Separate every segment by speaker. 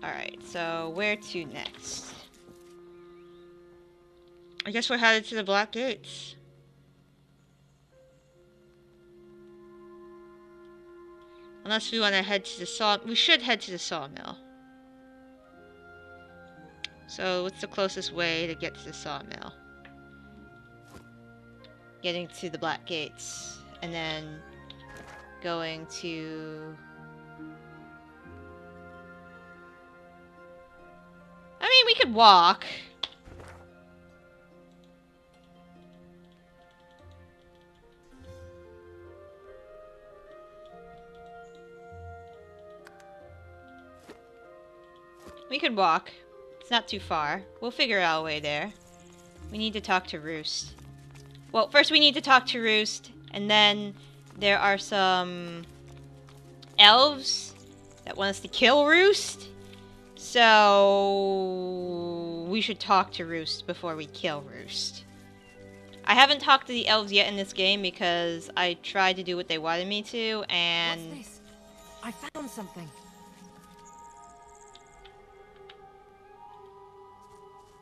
Speaker 1: Alright, so where to next? I guess we're headed to the Black Gates. Unless we want to head to the saw... We should head to the sawmill. So, what's the closest way to get to the sawmill? Getting to the Black Gates. And then... going to... I mean, we could walk. We could walk. It's not too far. We'll figure out a way there. We need to talk to Roost. Well, first we need to talk to Roost, and then there are some elves that want us to kill Roost. So we should talk to Roost before we kill Roost. I haven't talked to the elves yet in this game because I tried to do what they wanted me to, and...
Speaker 2: What's this? I found something.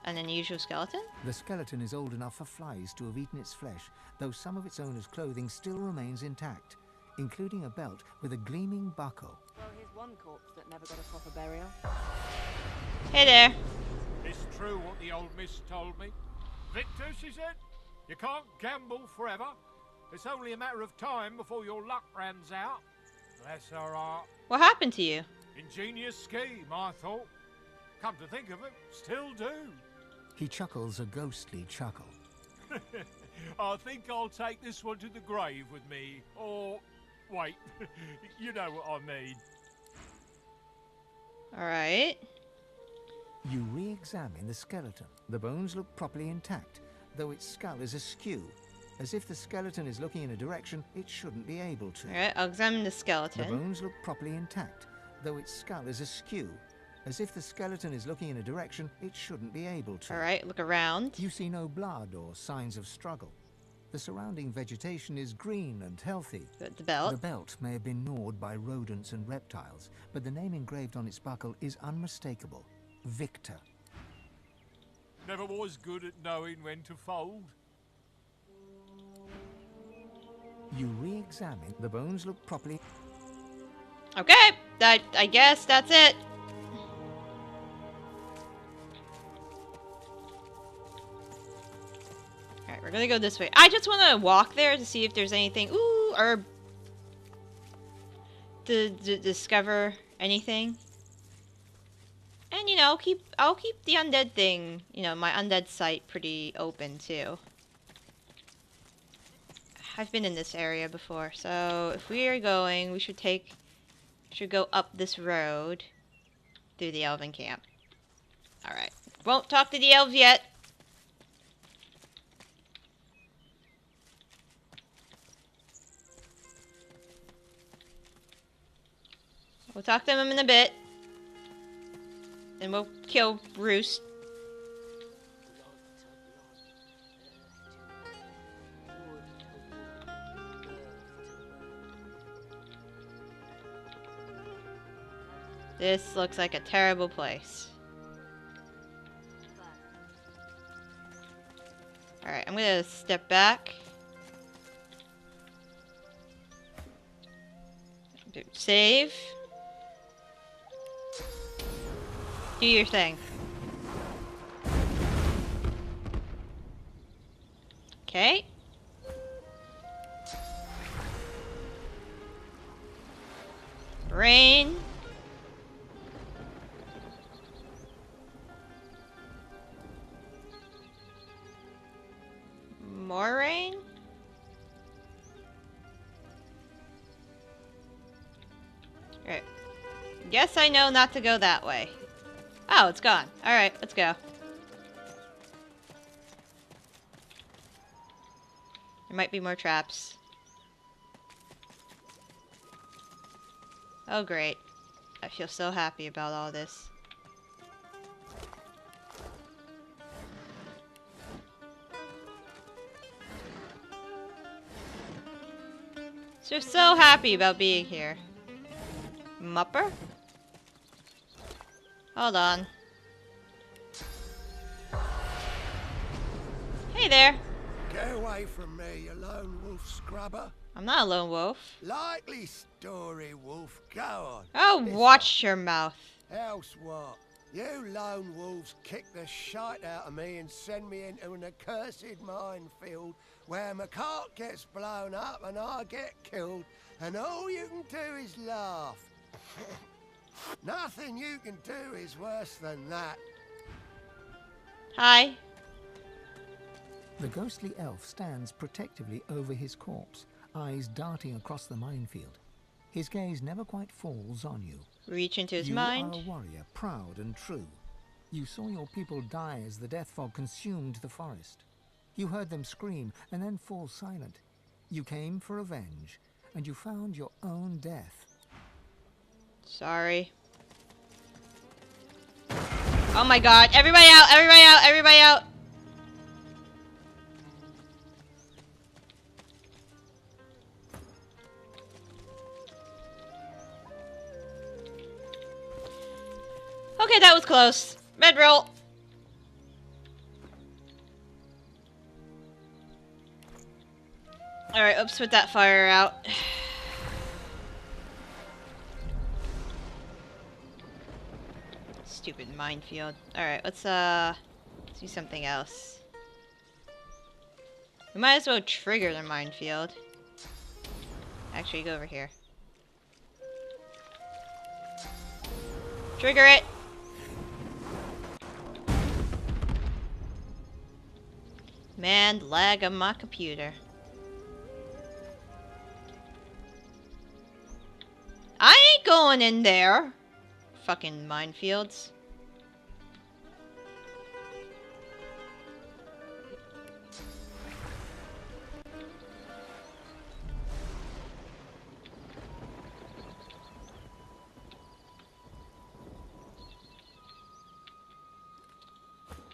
Speaker 1: An unusual skeleton?
Speaker 3: The skeleton is old enough for flies to have eaten its flesh, though some of its owner's clothing still remains intact, including a belt with a gleaming buckle.
Speaker 2: Well, here's one corpse that never got a proper burial.
Speaker 1: Hey there.
Speaker 4: It's true what the old miss told me. Victor, she said, you can't gamble forever. It's only a matter of time before your luck runs out. That's alright.
Speaker 1: What happened to you?
Speaker 4: Ingenious scheme, I thought. Come to think of it, still do.
Speaker 3: He chuckles a ghostly chuckle.
Speaker 4: I think I'll take this one to the grave with me. Or, wait, you know what I mean.
Speaker 1: Alright.
Speaker 3: You re-examine the skeleton. The bones look properly intact, though its skull is askew, as if the skeleton is looking in a direction it shouldn't be able to.
Speaker 1: Alright, I'll examine the
Speaker 3: The
Speaker 1: skeleton.
Speaker 3: bones look properly intact, though its skull is askew, as if the skeleton is looking in a direction it shouldn't be able to.
Speaker 1: Alright, look around.
Speaker 3: You see no blood or signs of struggle. The surrounding vegetation is green and healthy.
Speaker 1: The belt.
Speaker 3: The belt may have been gnawed by rodents and reptiles, but the name engraved on its buckle is unmistakable. Victor.
Speaker 4: Never was good at knowing when to fold.
Speaker 3: You re-examine. The bones look properly...
Speaker 1: Okay, I guess that's it. Alright, we're gonna go this way. I just want to walk there to see if there's anything. Ooh, or to discover anything. And you know, I'll keep the undead thing, you know, my undead site pretty open too. I've been in this area before, so if we are going, we should go up this road through the elven camp. Alright. Won't talk to the elves yet. We'll talk to them in a bit. And we'll kill Roost. This looks like a terrible place. Alright, I'm gonna step back. Save. Do your thing. Okay. Rain. More rain? Alright. Guess I know not to go that way. Oh, it's gone. Alright, let's go. There might be more traps. Oh, great. I feel so happy about all this. So happy about being here. Mupper? Hold on. Hey there.
Speaker 5: Get away from me, you lone wolf scrubber.
Speaker 1: I'm not a lone wolf.
Speaker 5: Likely story, wolf. Go on.
Speaker 1: Oh,
Speaker 5: Piss
Speaker 1: watch your mouth.
Speaker 5: off. Else what? You lone wolves kick the shite out of me and send me into an accursed minefield where my cart gets blown up and I get killed, and all you can do is laugh. Nothing you can do is worse than that.
Speaker 1: Hi.
Speaker 3: The ghostly elf stands protectively over his corpse, eyes darting across the minefield. His gaze never quite falls on you.
Speaker 1: Reach into his
Speaker 3: You
Speaker 1: mind.
Speaker 3: are a warrior, proud and true. You saw your people die as the death fog consumed the forest. You heard them scream and then fall silent. You came for revenge, and you found your own death.
Speaker 1: Sorry. Oh my god. Everybody out! Everybody out! Everybody out! Okay, that was close. Red roll. Alright, let's put that fire out. Stupid minefield. Alright, let's do something else. We might as well trigger the minefield. Actually, go over here. Trigger it! Man, lag on my computer. I ain't going in there! Fucking minefields.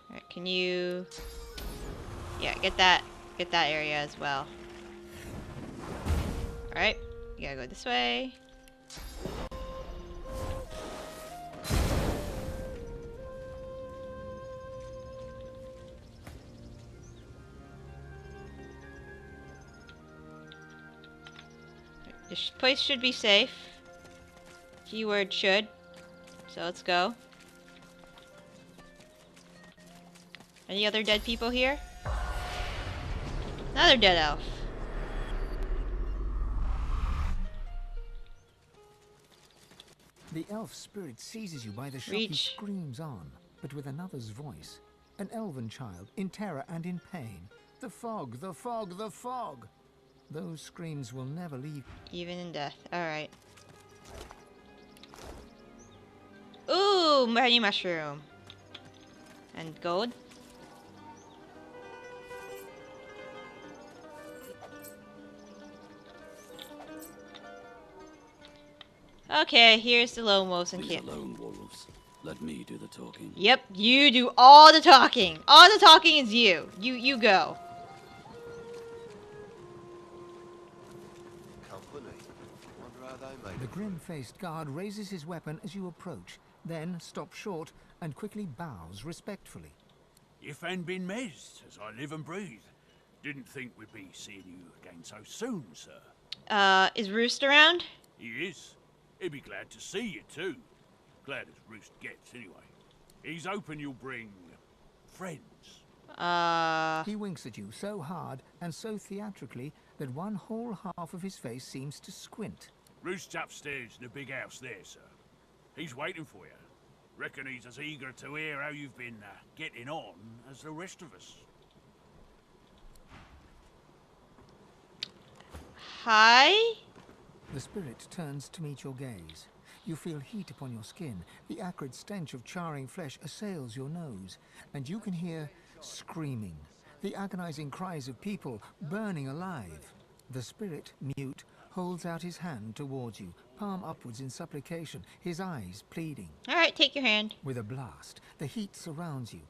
Speaker 1: Alright, can you... Yeah, get that area as well. Alright, you gotta go this way. This place should be safe. Keyword should. So let's go. Any other dead people here? Another dead elf.
Speaker 3: The elf spirit seizes you by the shock. He screams on, but with another's voice. An elven child, in terror and in pain. The fog, the fog, the fog! Those screams will never leave.
Speaker 1: Even in death. Alright. Ooh, honey mushroom. And gold. Okay, here's the lone wolves and
Speaker 6: These are lone wolves. Let me do the talking.
Speaker 1: Yep, you do all the talking. All the talking is you. You go.
Speaker 5: Company. Wonder how they made
Speaker 3: The grim-faced guard raises his weapon as you approach, then stops short and quickly bows respectfully.
Speaker 7: Ifan bin Mez, as I live and breathe. Didn't think we'd be seeing you again so soon, sir.
Speaker 1: Is Roost around?
Speaker 7: He is. He'd be glad to see you, too. Glad as Roost gets, anyway. He's hoping you'll bring... friends.
Speaker 3: He winks at you so hard and so theatrically that one whole half of his face seems to squint.
Speaker 7: Roost's upstairs in the big house there, sir. He's waiting for you. Reckon he's as eager to hear how you've been getting on as the rest of us.
Speaker 1: Hi?
Speaker 3: The spirit turns to meet your gaze. You feel heat upon your skin. The acrid stench of charring flesh assails your nose, and you can hear screaming, the agonizing cries of people burning alive. The spirit, mute, holds out his hand towards you, palm upwards in supplication, his eyes pleading.
Speaker 1: Alright, take your hand.
Speaker 3: With a blast, the heat surrounds you.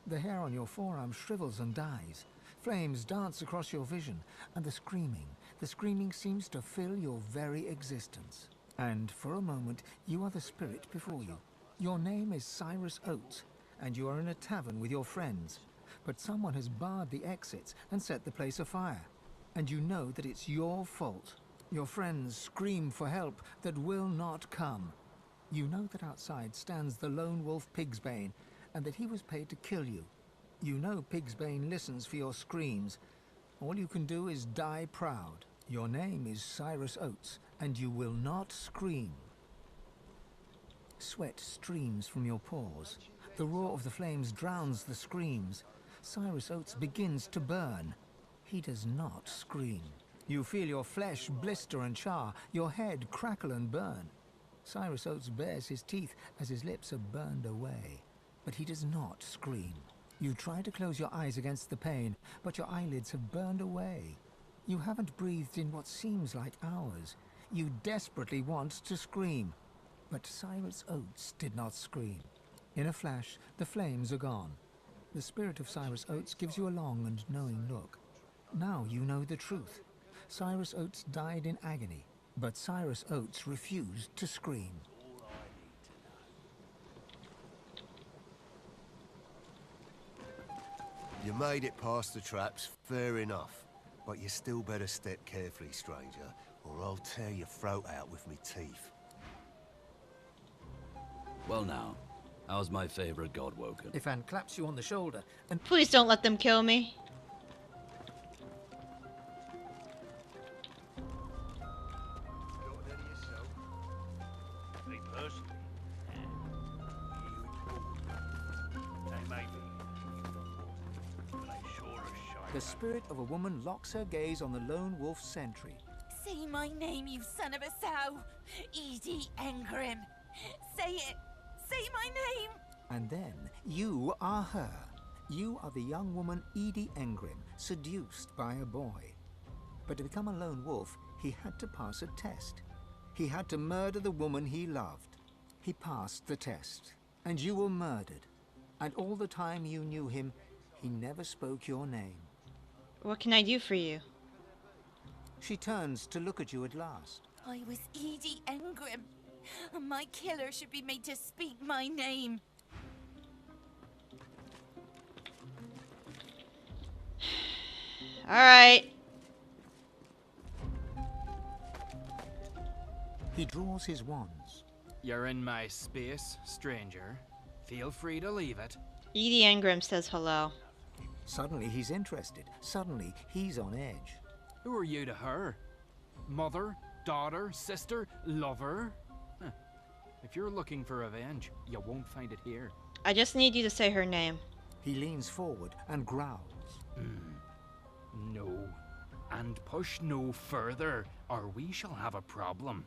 Speaker 3: The hair on your forearm shrivels and dies. Flames dance across your vision, and the screaming seems to fill your very existence. And for a moment, you are the spirit before you. Your name is Cyrus Oates, and you are in a tavern with your friends. But someone has barred the exits and set the place afire. And you know that it's your fault. Your friends scream for help that will not come. You know that outside stands the lone wolf Pigsbane, and that he was paid to kill you. You know Pigsbane listens for your screams. All you can do is die proud. Your name is Cyrus Oates, and you will not scream. Sweat streams from your pores. The roar of the flames drowns the screams. Cyrus Oates begins to burn. He does not scream. You feel your flesh blister and char, your head crackle and burn. Cyrus Oates bares his teeth as his lips are burned away. But he does not scream. You try to close your eyes against the pain, but your eyelids have burned away. You haven't breathed in what seems like hours. You desperately want to scream. But Cyrus Oates did not scream. In a flash, the flames are gone. The spirit of Cyrus Oates gives you a long and knowing look. Now you know the truth. Cyrus Oates died in agony, but Cyrus Oates refused to scream.
Speaker 5: You made it past the traps, fair enough. But you still better step carefully, stranger, or I'll tear your throat out with me teeth.
Speaker 6: Well now, how's my favorite god woken?
Speaker 3: Ifan claps you on the shoulder and
Speaker 1: Please don't let them kill me.
Speaker 7: Me personally, they may be, but they sure as shite.
Speaker 3: the spirit of a woman locks her gaze on the lone wolf sentry.
Speaker 8: Say my name, you son of a sow! Edie Engrim! Say it! Say my name!
Speaker 3: And then you are her. You are the young woman Edie Engrim, seduced by a boy. But to become a lone wolf, he had to pass a test. He had to murder the woman he loved. He passed the test, and you were murdered. And all the time you knew him, he never spoke your name.
Speaker 1: What can I do for you?
Speaker 3: She turns to look at you at last.
Speaker 8: I was Edie Engrim, and my killer should be made to speak my name.
Speaker 1: Alright.
Speaker 3: He draws his wands.
Speaker 9: You're in my space, stranger. Feel free to leave it.
Speaker 1: Edie Engrim says hello.
Speaker 3: Suddenly he's interested. Suddenly he's on edge.
Speaker 9: Who are you to her? Mother, daughter, sister, lover? Huh. If you're looking for revenge, you won't find it here.
Speaker 1: I just need you to say her name.
Speaker 3: He leans forward and growls.
Speaker 9: No. And push no further, or we shall have a problem.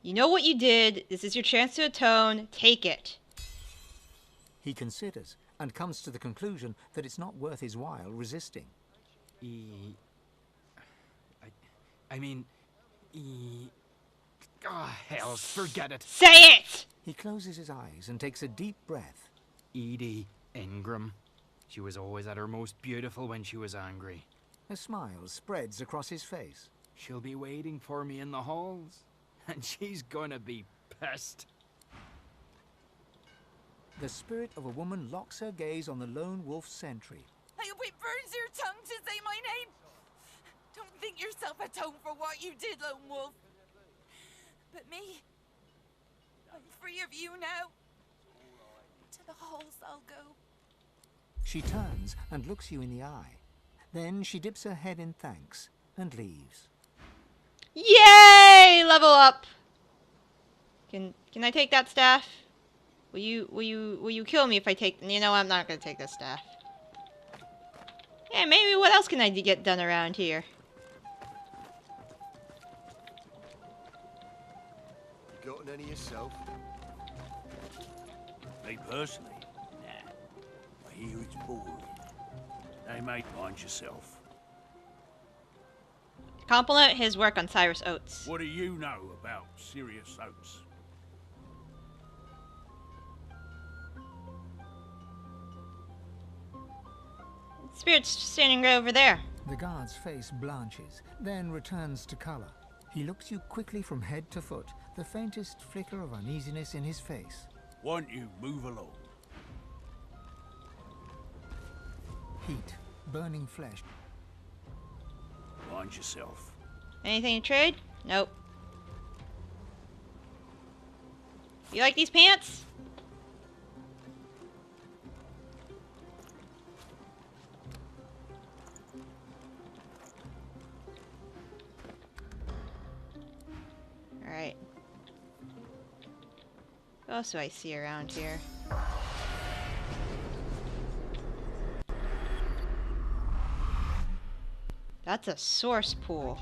Speaker 1: You know what you did. This is your chance to atone. Take it.
Speaker 3: He considers and comes to the conclusion that it's not worth his while resisting.
Speaker 9: Hell, forget it.
Speaker 1: Say it!
Speaker 3: He closes his eyes and takes a deep breath.
Speaker 9: Edie Ingram. She was always at her most beautiful when she was angry.
Speaker 3: A smile spreads across his face.
Speaker 9: She'll be waiting for me in the halls, and she's gonna be pissed.
Speaker 3: The spirit of a woman locks her gaze on the lone wolf sentry.
Speaker 8: I hope it burns your tongue to say my name. Don't think yourself atoned for what you did, Lone Wolf. But me, I'm free of you now. To the halls I'll go.
Speaker 3: She turns and looks you in the eye. Then she dips her head in thanks and leaves.
Speaker 1: Yay! Level up. Can I take that staff? Will you kill me if I take? You know I'm not gonna take this staff. Yeah, maybe what else can I get done around here?
Speaker 5: You got any yourself?
Speaker 7: Me personally? Nah. I hear it's boring. They may find yourself.
Speaker 1: Compliment his work on Cyrus Oates.
Speaker 7: What do you know about Sirius Oates?
Speaker 1: Spirit's standing right over there.
Speaker 3: The guard's face blanches, then returns to color. He looks you quickly from head to foot, the faintest flicker of uneasiness in his face.
Speaker 7: Want you move along.
Speaker 3: Heat, burning flesh.
Speaker 7: Mind yourself.
Speaker 1: Anything to trade? Nope. You like these pants? Alright. What else do I see around here? That's a source pool.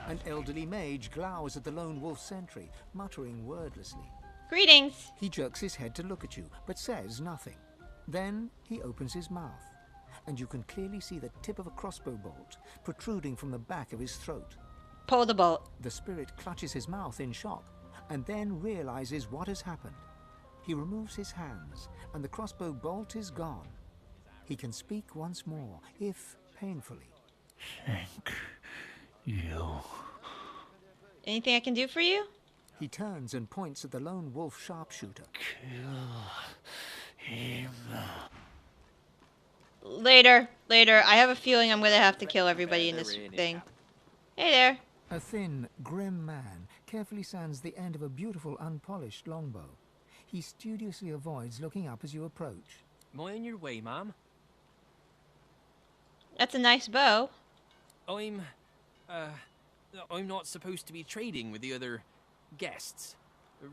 Speaker 3: An elderly mage glowers at the lone wolf sentry, muttering wordlessly.
Speaker 1: Greetings!
Speaker 3: He jerks his head to look at you, but says nothing. Then he opens his mouth, and you can clearly see the tip of a crossbow bolt protruding from the back of his throat.
Speaker 1: Pull the bolt.
Speaker 3: The spirit clutches his mouth in shock, and then realizes what has happened. He removes his hands, and the crossbow bolt is gone. He can speak once more, if painfully.
Speaker 10: Thank you.
Speaker 1: Anything I can do for you?
Speaker 3: He turns and points at the lone wolf sharpshooter.
Speaker 10: Kill him.
Speaker 1: Later. I have a feeling I'm gonna have to kill everybody in this thing. Hey there.
Speaker 3: A thin, grim man carefully sands the end of a beautiful, unpolished longbow. He studiously avoids looking up as you approach.
Speaker 11: Am I on your way, ma'am?
Speaker 1: That's a nice bow.
Speaker 11: I'm not supposed to be trading with the other guests.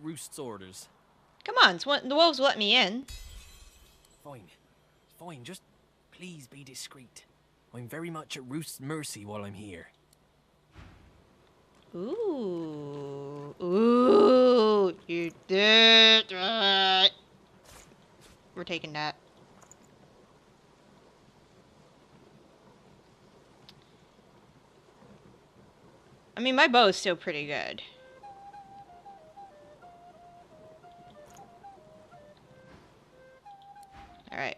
Speaker 11: Roost's orders.
Speaker 1: Come on, the wolves let me in.
Speaker 11: Fine, just please be discreet. I'm very much at Roost's mercy while I'm here.
Speaker 1: Ooh, you did right. We're taking that. I mean, my bow is still pretty good. Alright.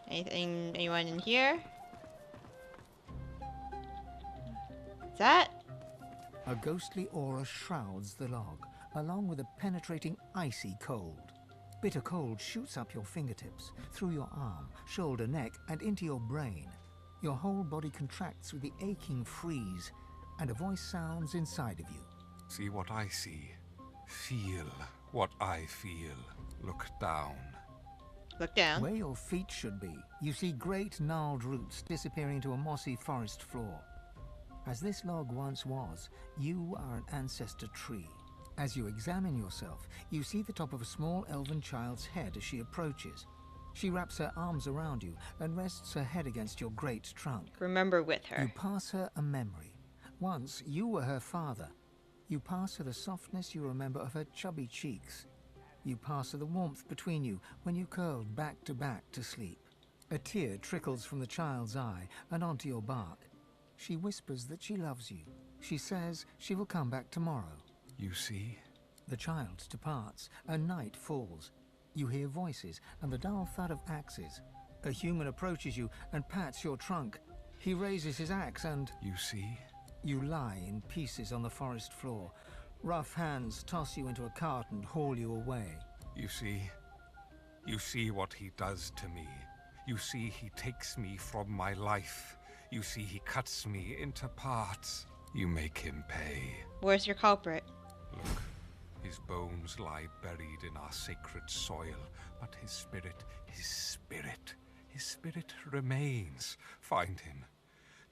Speaker 1: Anyone in here? Is that?
Speaker 3: A ghostly aura shrouds the log, along with a penetrating icy cold. Bitter cold shoots up your fingertips, through your arm, shoulder, neck, and into your brain. Your whole body contracts with the aching freeze, and a voice sounds inside of you.
Speaker 12: See what I see. Feel what I feel. Look down.
Speaker 1: Look down.
Speaker 3: Where your feet should be, you see great gnarled roots disappearing into a mossy forest floor. As this log once was, you are an ancestor tree. As you examine yourself, you see the top of a small elven child's head as she approaches. She wraps her arms around you and rests her head against your great trunk.
Speaker 1: Remember with her.
Speaker 3: You pass her a memory. Once you were her father. You pass her the softness you remember of her chubby cheeks. You pass her the warmth between you when you curled back to sleep. A tear trickles from the child's eye and onto your bark. She whispers that she loves you. She says she will come back tomorrow.
Speaker 12: You see?
Speaker 3: The child departs, and night falls. You hear voices and the dull thud of axes. A human approaches you and pats your trunk. He raises his axe and...
Speaker 12: You see?
Speaker 3: You lie in pieces on the forest floor. Rough hands toss you into a cart and haul you away.
Speaker 12: You see? You see what he does to me. You see he takes me from my life. You see he cuts me into parts. You make him pay.
Speaker 1: Where's your culprit?
Speaker 12: Look, his bones lie buried in our sacred soil, but his spirit remains. Find him.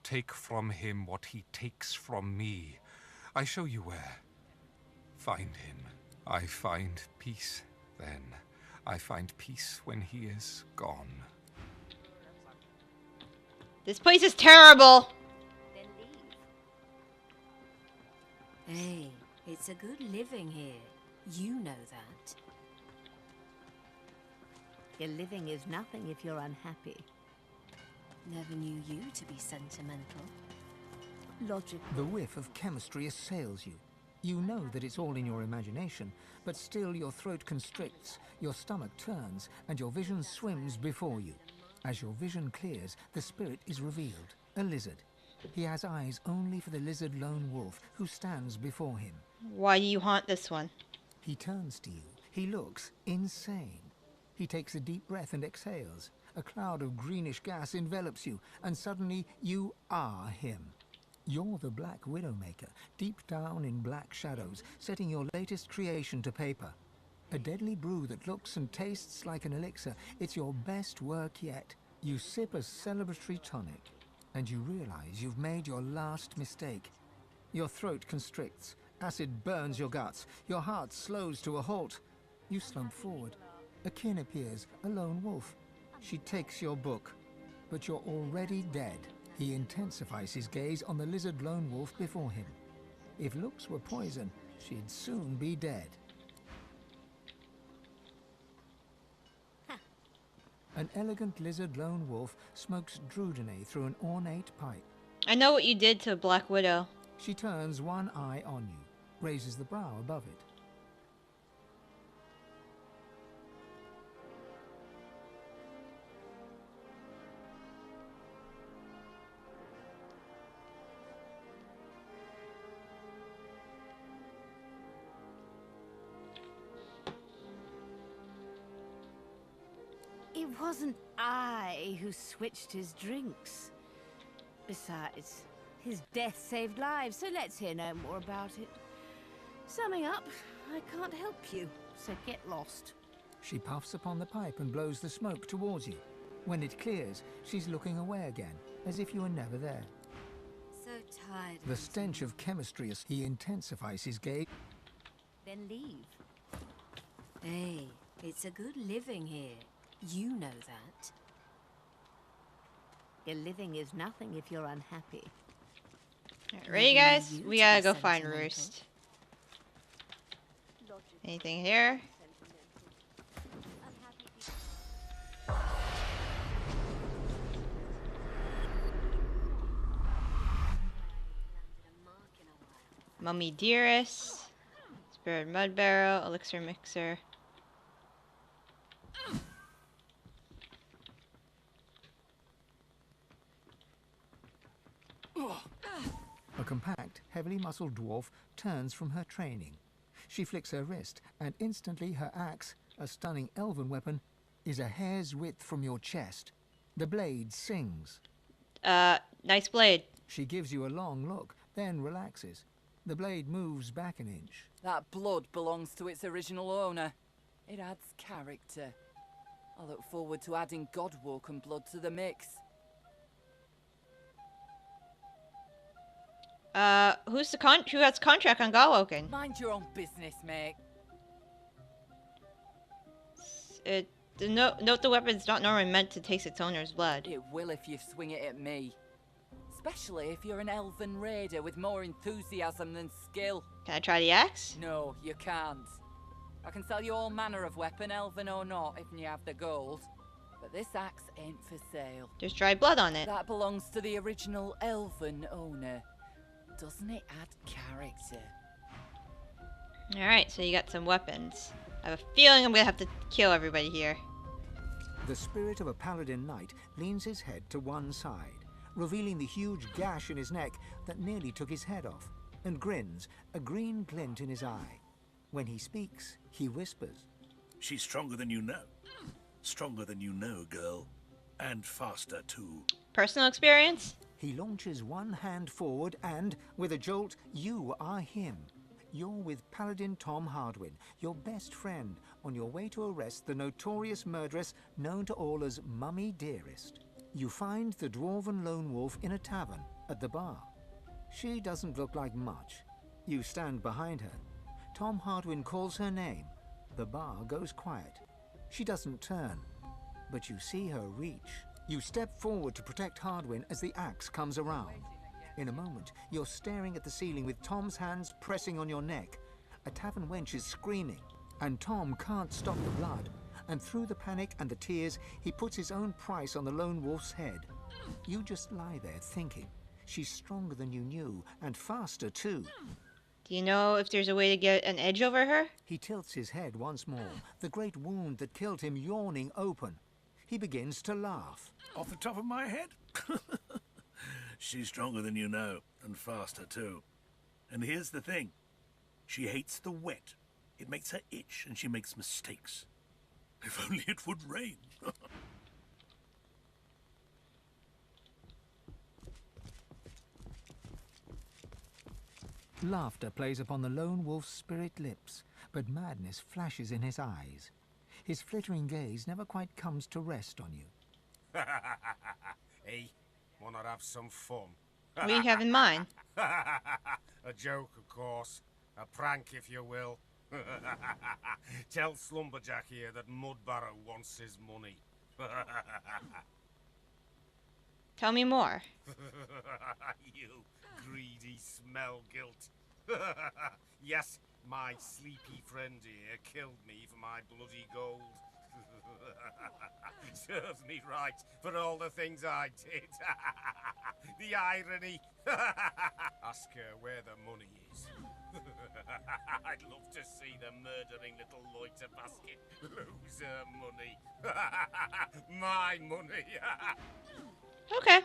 Speaker 12: Take from him what he takes from me. I show you where. Find him. I find peace then. I find peace when he is gone.
Speaker 1: This place is terrible!
Speaker 13: Then leave. Hey, it's a good living here. You know that. Your living is nothing if you're unhappy. Never knew you to be sentimental. Logic.
Speaker 3: The whiff of chemistry assails you. You know that it's all in your imagination, but still your throat constricts, your stomach turns, and your vision swims before you. As your vision clears, the spirit is revealed, a lizard. He has eyes only for the lizard lone wolf who stands before him.
Speaker 1: Why do you haunt this one?
Speaker 3: He turns to you. He looks insane. He takes a deep breath and exhales. A cloud of greenish gas envelops you, and suddenly you are him. You're the Black Widowmaker, deep down in black shadows, setting your latest creation to paper. A deadly brew that looks and tastes like an elixir. It's your best work yet. You sip a celebratory tonic, and you realize you've made your last mistake. Your throat constricts. Acid burns your guts. Your heart slows to a halt. You slump forward. A kin appears, a lone wolf. She takes your book, but you're already dead. He intensifies his gaze on the lizard lone wolf before him. If looks were poison, she'd soon be dead. An elegant lizard lone wolf smokes Drudene through an ornate pipe.
Speaker 1: I know what you did to Black Widow.
Speaker 3: She turns one eye on you, raises the brow above it.
Speaker 13: It wasn't I who switched his drinks. Besides, his death saved lives, so let's hear no more about it. Summing up, I can't help you, so get lost.
Speaker 3: She puffs upon the pipe and blows the smoke towards you. When it clears, she's looking away again, as if you were never there.
Speaker 13: So tired.
Speaker 3: The stench of chemistry as he intensifies his gaze.
Speaker 13: Then leave. Hey, it's a good living here. You know that. Your living is nothing if you're unhappy.
Speaker 1: Alright, ready, guys? We gotta go find Roost. Anything here? Mummy Dearest. Spirit Mud Barrel. Elixir Mixer.
Speaker 3: A compact, heavily muscled dwarf turns from her training. She flicks her wrist, and instantly her axe, a stunning elven weapon, is a hair's width from your chest. The blade sings.
Speaker 1: Nice blade.
Speaker 3: She gives you a long look, then relaxes. The blade moves back an inch.
Speaker 14: That blood belongs to its original owner. It adds character. I look forward to adding Godwoken blood to the mix.
Speaker 1: Who has contract on Godwoken?
Speaker 14: Mind your own business, mate.
Speaker 1: Note the weapon's not normally meant to taste its owner's blood.
Speaker 14: It will if you swing it at me. Especially if you're an elven raider with more enthusiasm than skill.
Speaker 1: Can I try the axe?
Speaker 14: No, you can't. I can sell you all manner of weapon, elven or not, if you have the gold. But this axe ain't for sale.
Speaker 1: There's dried blood on it.
Speaker 14: That belongs to the original elven owner. Doesn't it add character?
Speaker 1: Alright, so you got some weapons. I have a feeling I'm gonna have to kill everybody here.
Speaker 3: The spirit of a paladin knight leans his head to one side, revealing the huge gash in his neck that nearly took his head off, and grins, a green glint in his eye. When he speaks, he whispers.
Speaker 15: She's stronger than you know. Stronger than you know, girl. And faster, too.
Speaker 1: Personal experience?
Speaker 3: He launches one hand forward and, with a jolt, you are him. You're with Paladin Tom Hardwin, your best friend, on your way to arrest the notorious murderess known to all as Mummy Dearest. You find the dwarven lone wolf in a tavern, at the bar. She doesn't look like much. You stand behind her. Tom Hardwin calls her name. The bar goes quiet. She doesn't turn, but you see her reach. You step forward to protect Hardwin as the axe comes around. In a moment, you're staring at the ceiling with Tom's hands pressing on your neck. A tavern wench is screaming, and Tom can't stop the blood. And through the panic and the tears, he puts his own price on the lone wolf's head. You just lie there thinking. She's stronger than you knew, and faster too.
Speaker 1: Do you know if there's a way to get an edge over her?
Speaker 3: He tilts his head once more, the great wound that killed him yawning open. He begins to laugh.
Speaker 15: Off the top of my head? She's stronger than you know, and faster too. And here's the thing. She hates the wet. It makes her itch, and she makes mistakes. If only it would rain.
Speaker 3: Laughter plays upon the lone wolf's spirit lips, but madness flashes in his eyes. His flittering gaze never quite comes to rest on you.
Speaker 16: Hey, wanna have some fun?
Speaker 1: What do you have in mind?
Speaker 16: A joke, of course. A prank, if you will. Tell Slumberjack here that Mudbarrow wants his money.
Speaker 1: Tell me more.
Speaker 16: You greedy smell guilt. Yes, my sleepy friend here killed me for my bloody gold. Serves me right for all the things I did. The irony. Ask her where the money is. I'd love to see the murdering little loiter basket lose her money. My money.
Speaker 1: Okay.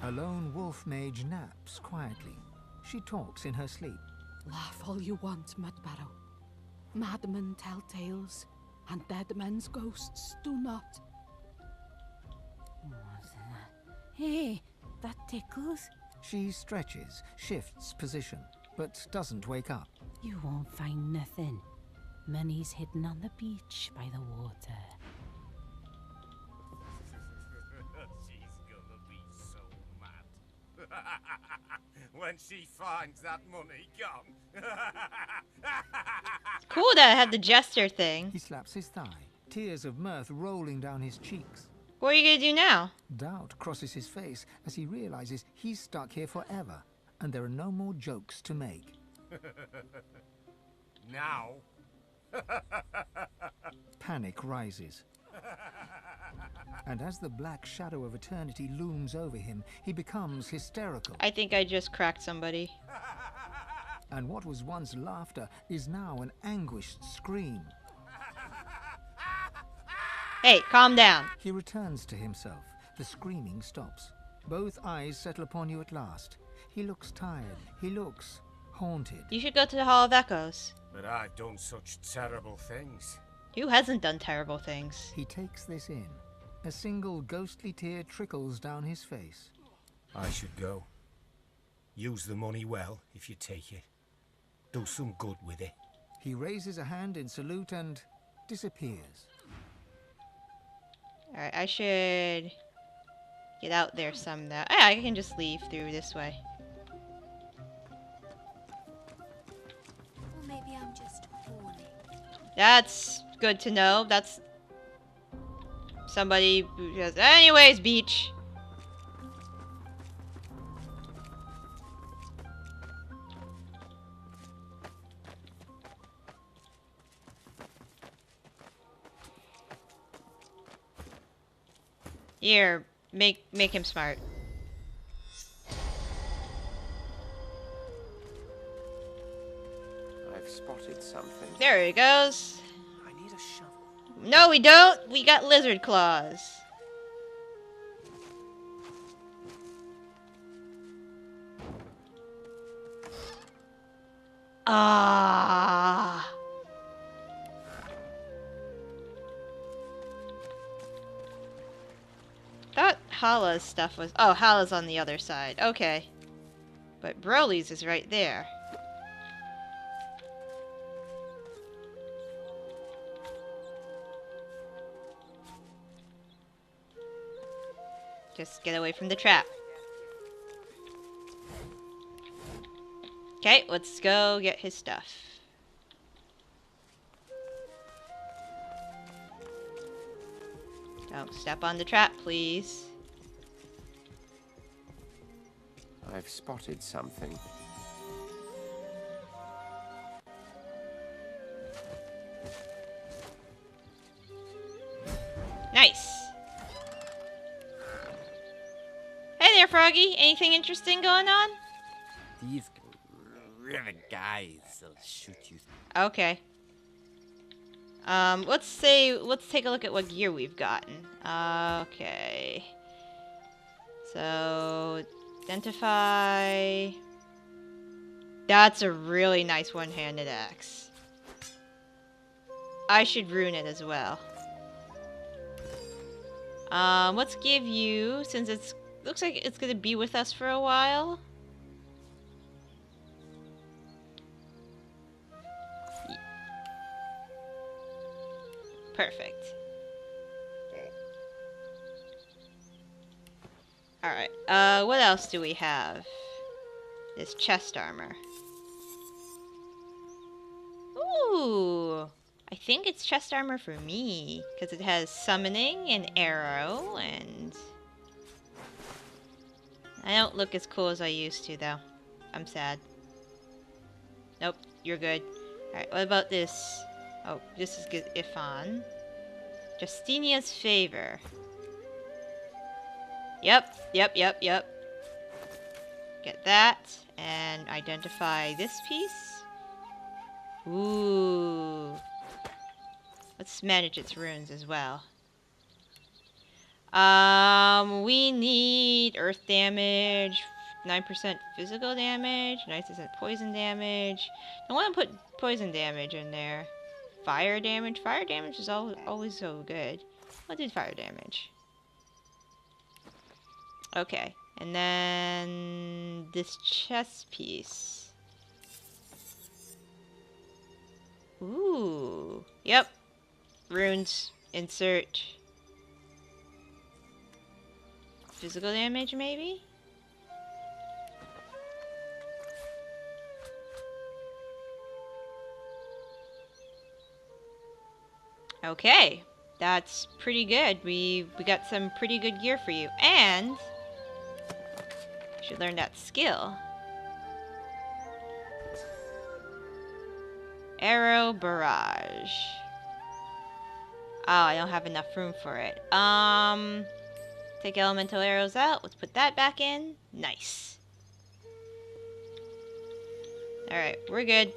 Speaker 3: A lone wolf mage naps quietly. She talks in her sleep.
Speaker 17: Laugh all you want, Mudbarrow. Madmen tell tales, and dead men's ghosts do not. Hey, that tickles.
Speaker 3: She stretches, shifts position, but doesn't wake up.
Speaker 17: You won't find nothing. Money's hidden on the beach by the water.
Speaker 16: She's gonna be so mad. When she finds that money gone.
Speaker 1: Cool that I had the jester thing.
Speaker 3: He slaps his thigh, tears of mirth rolling down his cheeks.
Speaker 1: What are you gonna do now?
Speaker 3: Doubt crosses his face as he realizes he's stuck here forever, and there are no more jokes to make.
Speaker 16: Now?
Speaker 3: Panic rises. And as the black shadow of eternity looms over him, he becomes hysterical.
Speaker 1: I think I just cracked somebody.
Speaker 3: And what was once laughter is now an anguished scream.
Speaker 1: Hey, calm down.
Speaker 3: He returns to himself. The screaming stops. Both eyes settle upon you at last. He looks tired. He looks haunted.
Speaker 1: You should go to the Hall of Echoes.
Speaker 16: But I've done such terrible things.
Speaker 1: Who hasn't done terrible things?
Speaker 3: He takes this in. A single ghostly tear trickles down his face.
Speaker 16: I should go. Use the money well, if you take it. Do some good with it.
Speaker 3: He raises a hand in salute and disappears.
Speaker 1: Alright, I should get out there somehow. Yeah, I can just leave through this way.
Speaker 18: Or maybe I'm just horny.
Speaker 1: That's good to know. That's somebody who just... Anyways, beach. Here, make him smart.
Speaker 19: I've spotted something.
Speaker 1: There he goes.
Speaker 19: I need a shovel.
Speaker 1: No, we don't. We got lizard claws. Ah. Thought Hala's stuff was... Oh, Hala's on the other side. Okay. But Broly's is right there. Just get away from the trap. Okay, let's go get his stuff. Don't step on the trap, please.
Speaker 19: I've spotted something.
Speaker 1: Nice. Hey there, Froggy. Anything interesting going on?
Speaker 11: These river guys will shoot you.
Speaker 1: Okay. Let's take a look at what gear we've gotten. Okay. So, identify... That's a really nice one-handed axe. I should rune it as well. Let's give you, since it's looks like it's gonna be with us for a while. Perfect. Alright, what else do we have? This chest armor. Ooh! I think it's chest armor for me, because it has summoning and arrow, and... I don't look as cool as I used to, though. I'm sad. Nope, you're good. Alright, what about this? Oh, this is good. Ifan. Justinia's favor. Yep. Get that, and identify this piece. Ooh. Let's manage its runes as well. We need earth damage, 9% physical damage, 9% poison damage. I want to put poison damage in there. Fire damage. Fire damage is always so good. What did fire damage? Okay. And then this chest piece. Ooh. Yep. Runes. Insert. Physical damage, maybe? Okay. That's pretty good. We got some pretty good gear for you. And should learn that skill. Arrow barrage. Oh, I don't have enough room for it. Take elemental arrows out. Let's put that back in. Nice. Alright, we're good.